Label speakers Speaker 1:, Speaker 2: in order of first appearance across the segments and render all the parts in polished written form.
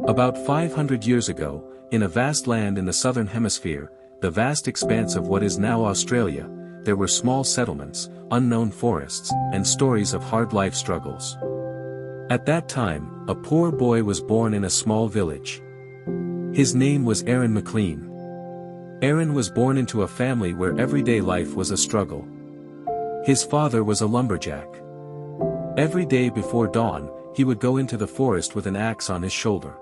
Speaker 1: About 500 years ago, in a vast land in the southern hemisphere, the vast expanse of what is now Australia, there were small settlements, unknown forests, and stories of hard life struggles. At that time, a poor boy was born in a small village. His name was Aaron McLean. Aaron was born into a family where everyday life was a struggle. His father was a lumberjack. Every day before dawn, he would go into the forest with an axe on his shoulder.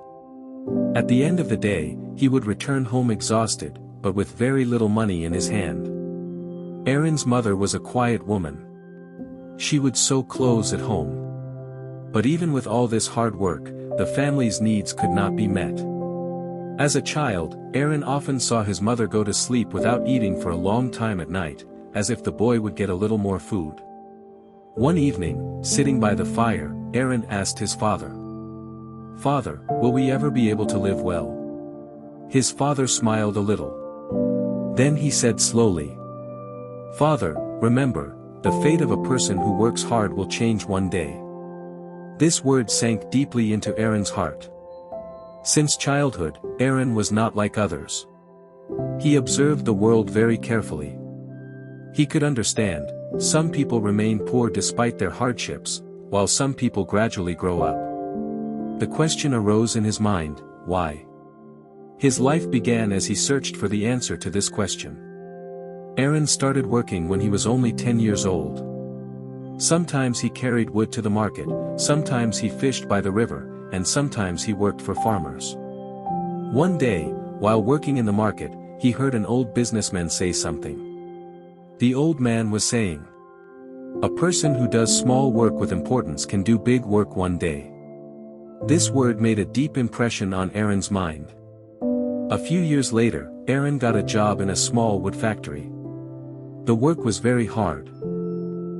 Speaker 1: At the end of the day, he would return home exhausted, but with very little money in his hand. Aaron's mother was a quiet woman. She would sew clothes at home. But even with all this hard work, the family's needs could not be met. As a child, Aaron often saw his mother go to sleep without eating for a long time at night, as if the boy would get a little more food. One evening, sitting by the fire, Aaron asked his father, "Father, will we ever be able to live well?" His father smiled a little. Then he said slowly, "Father, remember, the fate of a person who works hard will change one day." This word sank deeply into Aaron's heart. Since childhood, Aaron was not like others. He observed the world very carefully. He could understand, some people remain poor despite their hardships, while some people gradually grow up. The question arose in his mind, why? His life began as he searched for the answer to this question. Aaron started working when he was only 10 years old. Sometimes he carried wood to the market, sometimes he fished by the river, and sometimes he worked for farmers. One day, while working in the market, he heard an old businessman say something. The old man was saying, "A person who does small work with importance can do big work one day." This word made a deep impression on Aaron's mind. A few years later, Aaron got a job in a small wood factory. The work was very hard.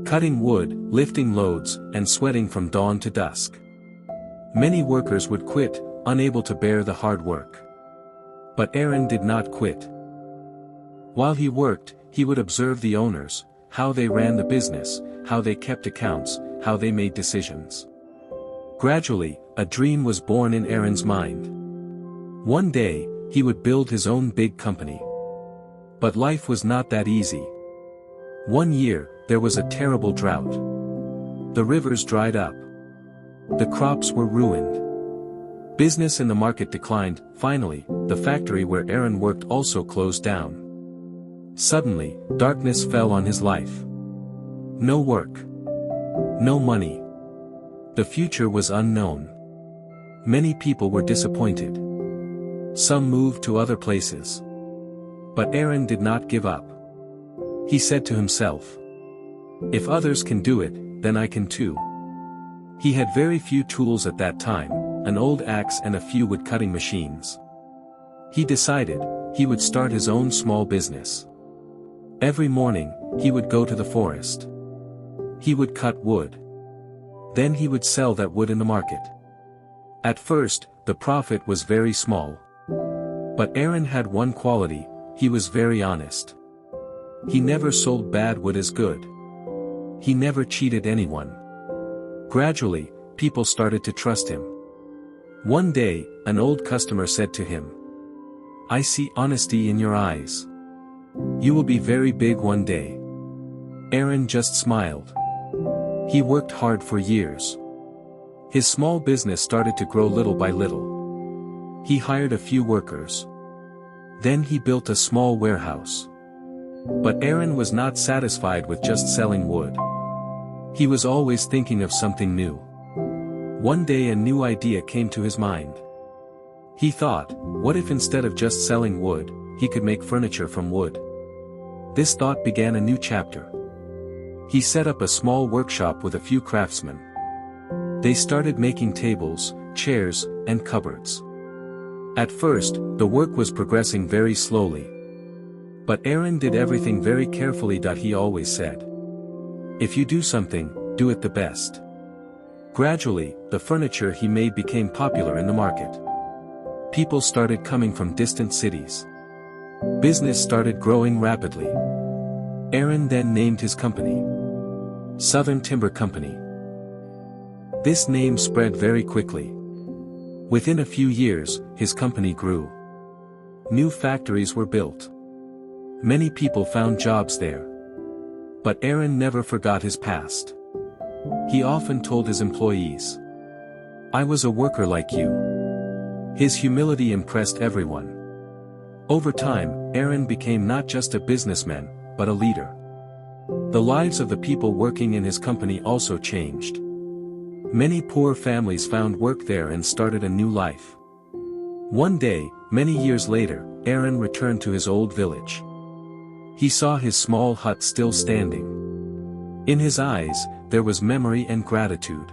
Speaker 1: Cutting wood, lifting loads, and sweating from dawn to dusk. Many workers would quit, unable to bear the hard work. But Aaron did not quit. While he worked, he would observe the owners, how they ran the business, how they kept accounts, how they made decisions. Gradually, a dream was born in Aaron's mind. One day, he would build his own big company. But life was not that easy. One year, there was a terrible drought. The rivers dried up. The crops were ruined. Business in the market declined. Finally, the factory where Aaron worked also closed down. Suddenly, darkness fell on his life. No work. No money. The future was unknown. Many people were disappointed. Some moved to other places. But Aaron did not give up. He said to himself, "If others can do it, then I can too." He had very few tools at that time, an old axe and a few wood cutting machines. He decided, he would start his own small business. Every morning, he would go to the forest. He would cut wood. Then he would sell that wood in the market. At first, the profit was very small. But Aaron had one quality, he was very honest. He never sold bad wood as good. He never cheated anyone. Gradually, people started to trust him. One day, an old customer said to him, "I see honesty in your eyes. You will be very big one day." Aaron just smiled. He worked hard for years. His small business started to grow little by little. He hired a few workers. Then he built a small warehouse. But Aaron was not satisfied with just selling wood. He was always thinking of something new. One day a new idea came to his mind. He thought, what if instead of just selling wood, he could make furniture from wood? This thought began a new chapter. He set up a small workshop with a few craftsmen. They started making tables, chairs, and cupboards. At first, the work was progressing very slowly. But Aaron did everything very carefully. He always said, "If you do something, do it the best." Gradually, the furniture he made became popular in the market. People started coming from distant cities. Business started growing rapidly. Aaron then named his company Southern Timber Company. This name spread very quickly. Within a few years, his company grew. New factories were built. Many people found jobs there. But Aaron never forgot his past. He often told his employees, "I was a worker like you." His humility impressed everyone. Over time, Aaron became not just a businessman, but a leader. The lives of the people working in his company also changed. Many poor families found work there and started a new life. One day, many years later, Aaron returned to his old village. He saw his small hut still standing. In his eyes, there was memory and gratitude.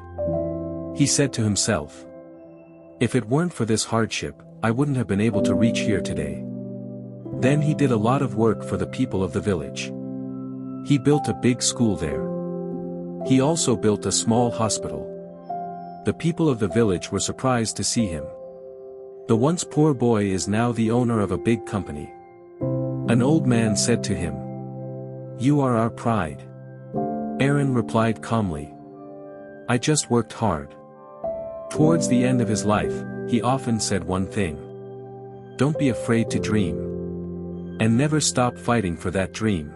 Speaker 1: He said to himself, "If it weren't for this hardship, I wouldn't have been able to reach here today." Then he did a lot of work for the people of the village. He built a big school there. He also built a small hospital. The people of the village were surprised to see him. The once poor boy is now the owner of a big company. An old man said to him, "You are our pride." Aaron replied calmly, "I just worked hard." Towards the end of his life, he often said one thing: "Don't be afraid to dream. And never stop fighting for that dream."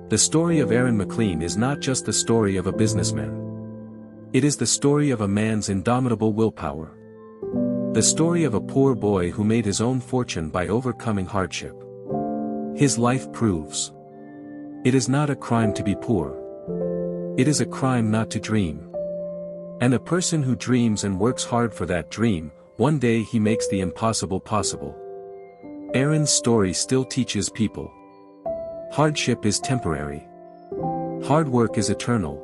Speaker 1: The story of Aaron McLean is not just the story of a businessman. It is the story of a man's indomitable willpower. The story of a poor boy who made his own fortune by overcoming hardship. His life proves it is not a crime to be poor. It is a crime not to dream. And a person who dreams and works hard for that dream, one day he makes the impossible possible. Aaron's story still teaches people. Hardship is temporary. Hard work is eternal.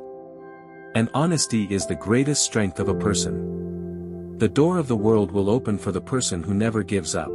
Speaker 1: And honesty is the greatest strength of a person. The door of the world will open for the person who never gives up.